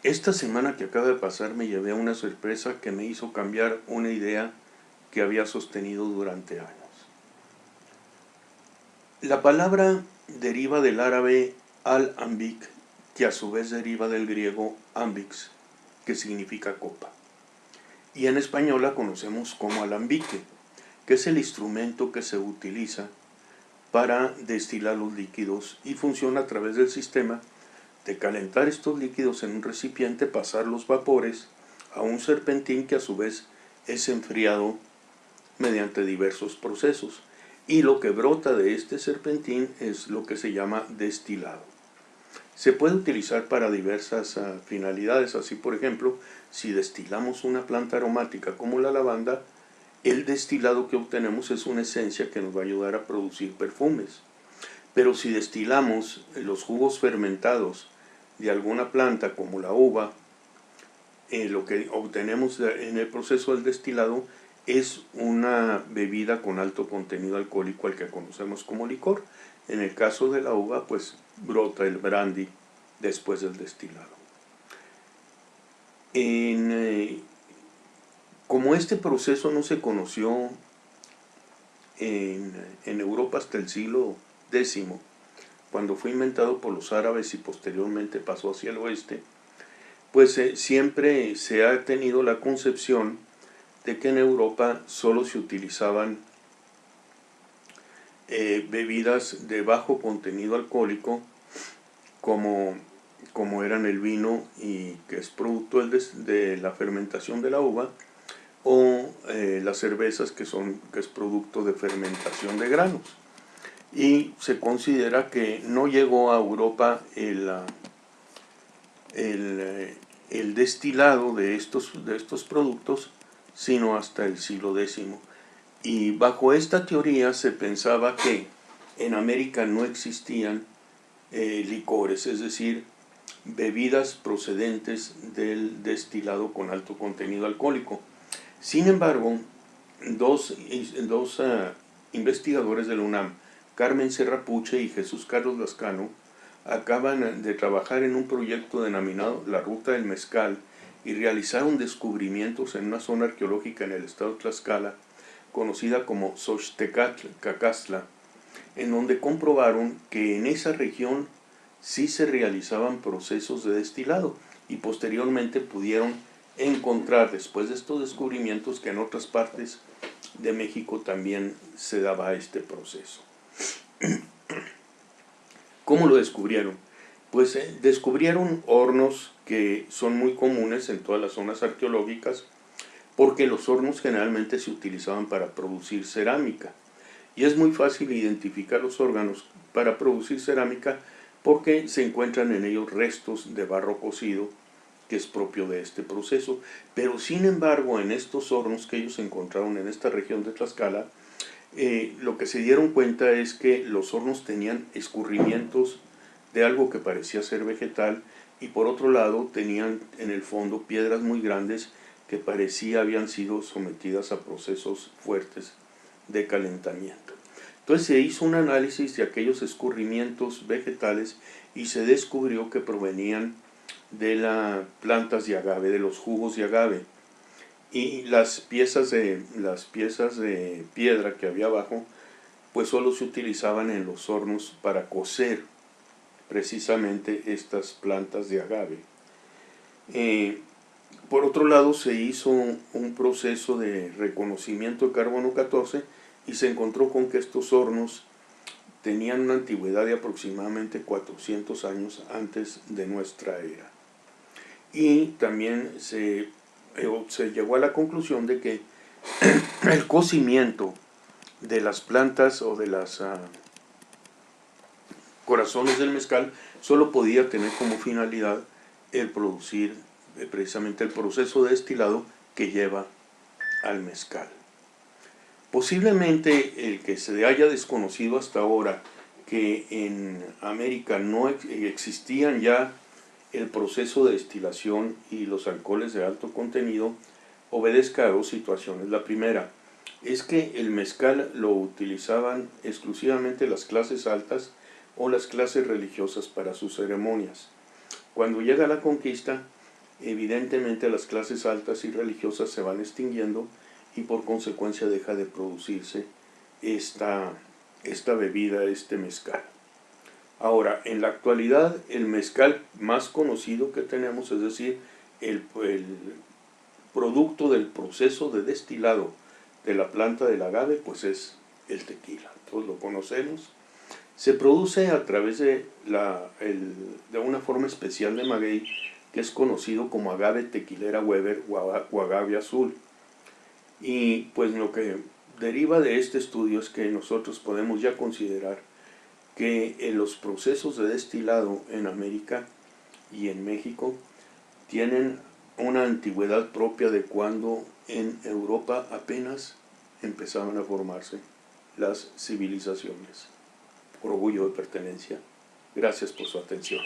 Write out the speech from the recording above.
Esta semana que acaba de pasar me llevé a una sorpresa que me hizo cambiar una idea que había sostenido durante años. La palabra deriva del árabe al-ambik, que a su vez deriva del griego ambix, que significa copa. Y en español la conocemos como alambique, que es el instrumento que se utiliza para destilar los líquidos y funciona a través del sistema de calentar estos líquidos en un recipiente, pasar los vapores a un serpentín que a su vez es enfriado mediante diversos procesos. Y lo que brota de este serpentín es lo que se llama destilado. Se puede utilizar para diversas finalidades, así por ejemplo, si destilamos una planta aromática como la lavanda, el destilado que obtenemos es una esencia que nos va a ayudar a producir perfumes. Pero si destilamos los jugos fermentados de alguna planta como la uva, lo que obtenemos en el proceso del destilado es una bebida con alto contenido alcohólico al que conocemos como licor. En el caso de la uva, pues brota el brandy después del destilado. Como este proceso no se conoció en Europa hasta el siglo X, cuando fue inventado por los árabes y posteriormente pasó hacia el oeste, pues siempre se ha tenido la concepción de que en Europa solo se utilizaban bebidas de bajo contenido alcohólico como eran el vino, y que es producto de la fermentación de la uva, o las cervezas que es producto de fermentación de granos. Y se considera que no llegó a Europa el destilado de estos productos sino hasta el siglo X. Y bajo esta teoría se pensaba que en América no existían licores, es decir, bebidas procedentes del destilado con alto contenido alcohólico. Sin embargo, dos investigadores de la UNAM, Carmen Serrapuche y Jesús Carlos Lascano, acaban de trabajar en un proyecto denominado La Ruta del Mezcal y realizaron descubrimientos en una zona arqueológica en el estado de Tlaxcala, conocida como Xochtecatl Cacastla, en donde comprobaron que en esa región sí se realizaban procesos de destilado, y posteriormente pudieron encontrar, después de estos descubrimientos, que en otras partes de México también se daba este proceso. ¿Cómo lo descubrieron? Pues descubrieron hornos que son muy comunes en todas las zonas arqueológicas, porque los hornos generalmente se utilizaban para producir cerámica. Y es muy fácil identificar los órganos para producir cerámica porque se encuentran en ellos restos de barro cocido, que es propio de este proceso. Pero sin embargo, en estos hornos que ellos encontraron en esta región de Tlaxcala, lo que se dieron cuenta es que los hornos tenían escurrimientos de algo que parecía ser vegetal, y por otro lado tenían en el fondo piedras muy grandes que parecía habían sido sometidas a procesos fuertes de calentamiento. Entonces se hizo un análisis de aquellos escurrimientos vegetales y se descubrió que provenían de las plantas de agave, de los jugos de agave. Y las piezas de piedra que había abajo, pues solo se utilizaban en los hornos para cocer precisamente estas plantas de agave. Por otro lado, se hizo un proceso de reconocimiento de carbono 14 y se encontró con que estos hornos tenían una antigüedad de aproximadamente 400 años antes de nuestra era. Y también se llegó a la conclusión de que el cocimiento de las plantas o de las corazones del mezcal solo podía tener como finalidad el producir precisamente el proceso de destilado que lleva al mezcal. Posiblemente el que se haya desconocido hasta ahora que en América no existían ya el proceso de destilación y los alcoholes de alto contenido obedezca a dos situaciones. La primera es que el mezcal lo utilizaban exclusivamente las clases altas o las clases religiosas para sus ceremonias. Cuando llega la conquista, evidentemente las clases altas y religiosas se van extinguiendo y por consecuencia deja de producirse esta bebida, este mezcal. Ahora, en la actualidad, el mezcal más conocido que tenemos, es decir, el producto del proceso de destilado de la planta del agave, pues es el tequila. Todos lo conocemos. Se produce a través de una forma especial de maguey que es conocido como agave tequilera Weber o agave azul. Y pues lo que deriva de este estudio es que nosotros podemos ya considerar que los procesos de destilado en América y en México tienen una antigüedad propia de cuando en Europa apenas empezaban a formarse las civilizaciones. Orgullo de pertenencia. Gracias por su atención.